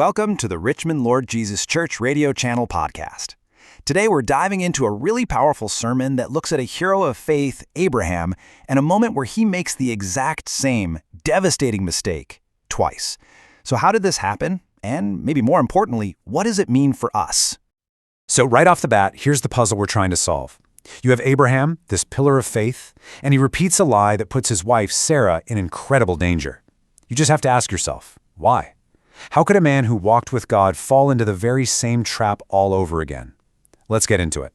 Welcome to the Richmond Lord Jesus Church Radio Channel podcast. Today we're diving into a really powerful sermon that looks at a hero of faith, Abraham, and a moment where he makes the exact same devastating mistake twice. So how did this happen? And maybe more importantly, what does it mean for us? So right off the bat, here's the puzzle we're trying to solve. You have Abraham, this pillar of faith, and he repeats a lie that puts his wife, Sarah, in incredible danger. You just have to ask yourself, why? How could a man who walked with God fall into the very same trap all over again? Let's get into it.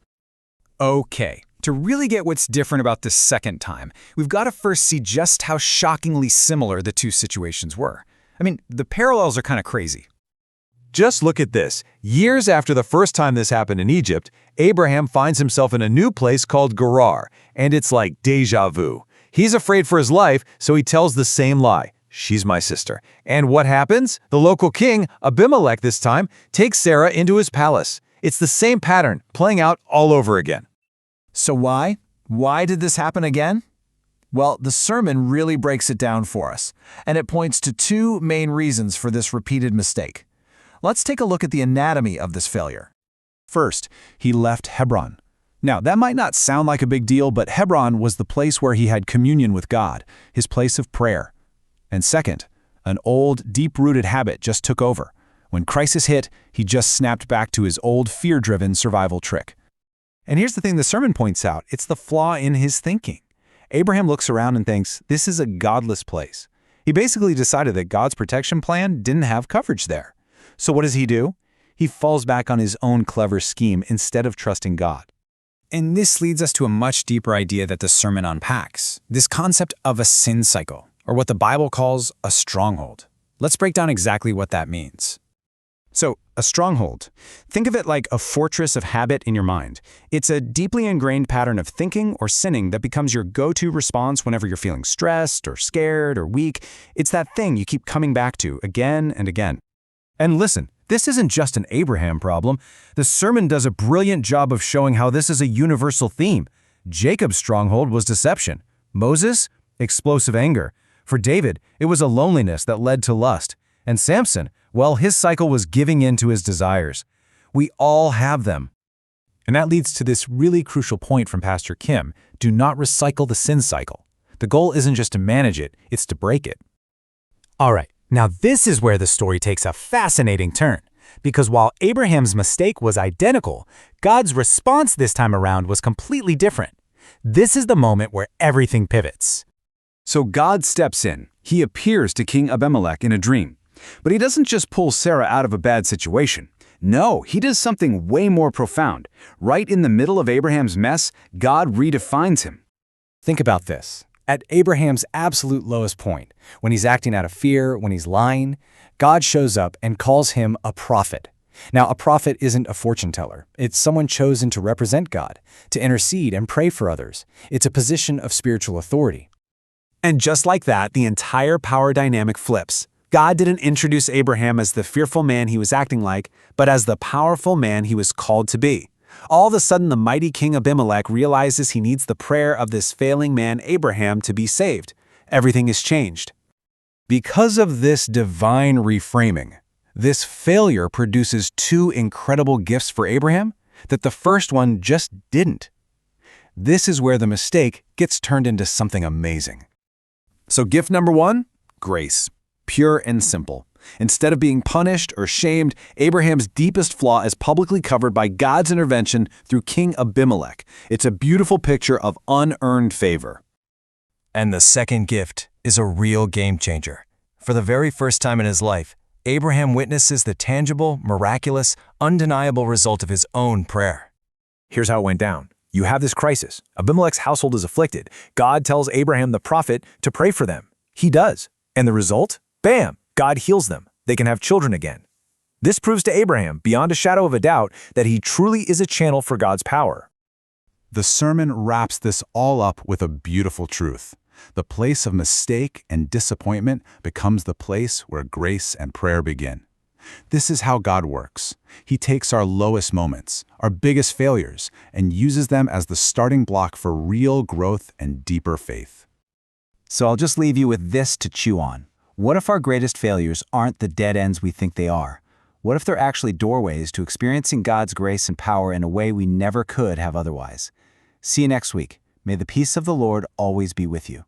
Okay, to really get what's different about this second time, we've got to first see just how shockingly similar the two situations were. I mean, the parallels are kind of crazy. Just look at this. Years after the first time this happened in Egypt, Abraham finds himself in a new place called Gerar, and it's like déjà vu. He's afraid for his life, so he tells the same lie. She's my sister. And what happens? The local king, Abimelech this time, takes Sarah into his palace. It's the same pattern, playing out all over again. So why? Why did this happen again? Well, the sermon really breaks it down for us, and it points to two main reasons for this repeated mistake. Let's take a look at the anatomy of this failure. First, he left Hebron. Now, that might not sound like a big deal, but Hebron was the place where he had communion with God, his place of prayer. And second, an old, deep-rooted habit just took over. When crisis hit, he just snapped back to his old fear-driven survival trick. And here's the thing the sermon points out, it's the flaw in his thinking. Abraham looks around and thinks, this is a godless place. He basically decided that God's protection plan didn't have coverage there. So what does he do? He falls back on his own clever scheme instead of trusting God. And this leads us to a much deeper idea that the sermon unpacks, this concept of a sin cycle, or what the Bible calls a stronghold. Let's break down exactly what that means. So, a stronghold. Think of it like a fortress of habit in your mind. It's a deeply ingrained pattern of thinking or sinning that becomes your go-to response whenever you're feeling stressed or scared or weak. It's that thing you keep coming back to again and again. And listen, this isn't just an Abraham problem. The sermon does a brilliant job of showing how this is a universal theme. Jacob's stronghold was deception. Moses, explosive anger. For David, it was a loneliness that led to lust. And Samson, well, his cycle was giving in to his desires. We all have them. And that leads to this really crucial point from Pastor Kim. Do not recycle the sin cycle. The goal isn't just to manage it, it's to break it. All right, now this is where the story takes a fascinating turn. Because while Abraham's mistake was identical, God's response this time around was completely different. This is the moment where everything pivots. So God steps in. He appears to King Abimelech in a dream. But he doesn't just pull Sarah out of a bad situation. No, he does something way more profound. Right in the middle of Abraham's mess, God redefines him. Think about this. At Abraham's absolute lowest point, when he's acting out of fear, when he's lying, God shows up and calls him a prophet. Now, a prophet isn't a fortune teller. It's someone chosen to represent God, to intercede and pray for others. It's a position of spiritual authority. And just like that, the entire power dynamic flips. God didn't introduce Abraham as the fearful man he was acting like, but as the powerful man he was called to be. All of a sudden, the mighty King Abimelech realizes he needs the prayer of this failing man Abraham to be saved. Everything is changed. Because of this divine reframing, this failure produces two incredible gifts for Abraham that the first one just didn't. This is where the mistake gets turned into something amazing. So gift number one, grace. Pure and simple. Instead of being punished or shamed, Abraham's deepest flaw is publicly covered by God's intervention through King Abimelech. It's a beautiful picture of unearned favor. And the second gift is a real game changer. For the very first time in his life, Abraham witnesses the tangible, miraculous, undeniable result of his own prayer. Here's how it went down. You have this crisis. Abimelech's household is afflicted. God tells Abraham the prophet to pray for them. He does. And the result? Bam! God heals them. They can have children again. This proves to Abraham, beyond a shadow of a doubt, that he truly is a channel for God's power. The sermon wraps this all up with a beautiful truth. The place of mistake and disappointment becomes the place where grace and prayer begin. This is how God works. He takes our lowest moments, our biggest failures, and uses them as the starting block for real growth and deeper faith. So I'll just leave you with this to chew on. What if our greatest failures aren't the dead ends we think they are? What if they're actually doorways to experiencing God's grace and power in a way we never could have otherwise? See you next week. May the peace of the Lord always be with you.